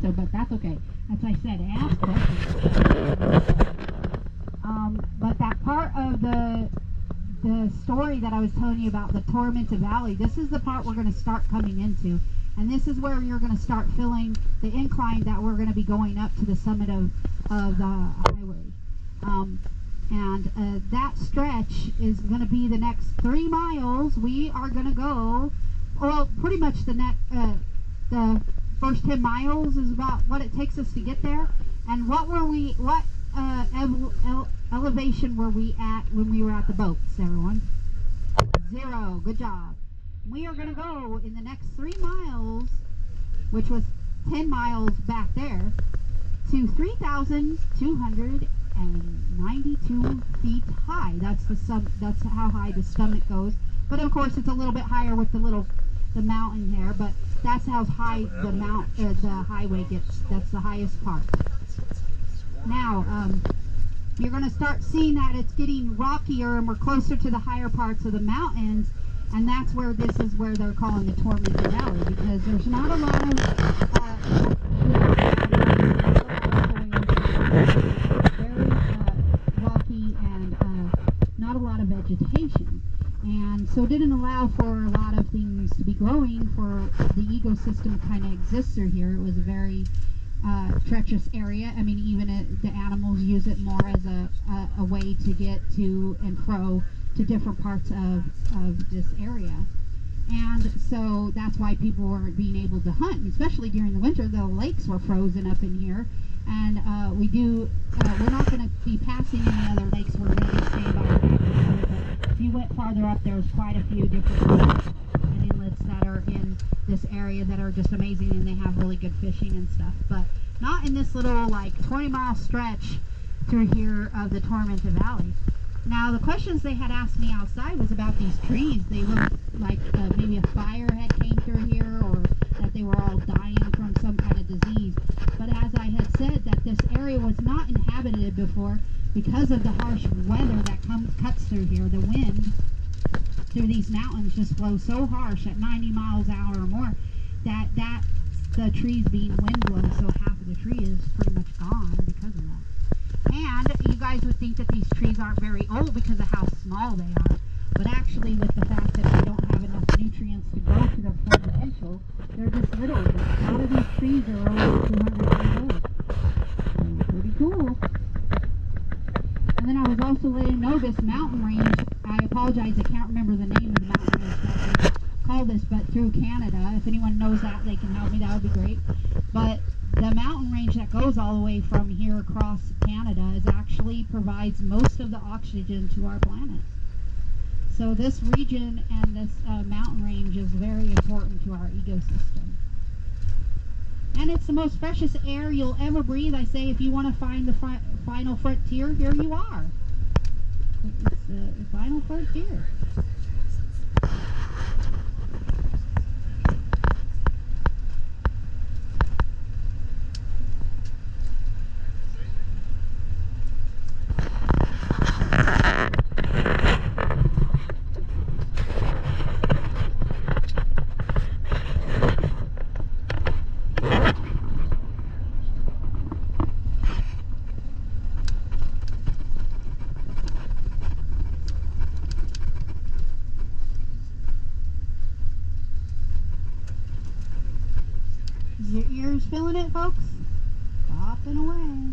answer, but that's okay. As I said, ask questions. But that part of the story that I was telling you about, the Tormented Valley, this is the part we're going to start coming into. And this is where you're going to start feeling the incline that we're going to be going up to the summit of the highway. That stretch is going to be the next 3 miles. We are going to go, well, pretty much the first 10 miles is about what it takes us to get there. And what elevation were we at when we were at the boats, everyone? 0. Good job. We are going to go in the next 3 miles, which was 10 miles back there, to 3,292 feet high. That's how high the summit goes. But of course, it's a little bit higher with the mountain here. But that's how high the highway gets. That's the highest part. Now, you're going to start seeing that it's getting rockier, and we're closer to the higher parts of the mountains. And that's where this is where they're calling the Tormented Valley, because there's not a lot of very rocky and not a lot of vegetation. And so it didn't allow for a lot of things to be growing for the ecosystem to kind of exist through here. It was a very treacherous area. I mean, even the animals use it more as a way to get to and fro to different parts of this area. And so that's why people weren't being able to hunt, and especially during the winter. The lakes were frozen up in here, and we're not going to be passing any other lakes. We're going to be staying by the river. But if you went farther up, there's quite a few different lakes and inlets that are in this area that are just amazing, and they have really good fishing and stuff. But not in this little 20-mile stretch through here of the Tormented Valley. Now, the questions they had asked me outside was about these trees. They looked like maybe a fire had came through here, or that they were all dying from some kind of disease. But as I had said, that this area was not inhabited before because of the harsh weather that cuts through here. The wind through these mountains just blows so harsh at 90 miles an hour or more that the trees being wind blown, so half of the tree is pretty much gone because of that. And you guys would think that these trees aren't very old because of how small they are. But actually, with the fact that they don't have enough nutrients to grow to their full potential, they're just little. A lot of these trees are over 200 years old. So pretty cool. And then I was also letting you know this mountain range. I apologize, I can't remember the name of the mountain range that they call this, but through Canada. If anyone knows that, they can help me. That would be great. But the mountain range that goes all the way from here across Canada actually provides most of the oxygen to our planet. So this region and this mountain range is very important to our ecosystem. And it's the most precious air you'll ever breathe. I say, if you want to find the final frontier, here you are. It's the final frontier. Your ears feeling it, folks? Popping away.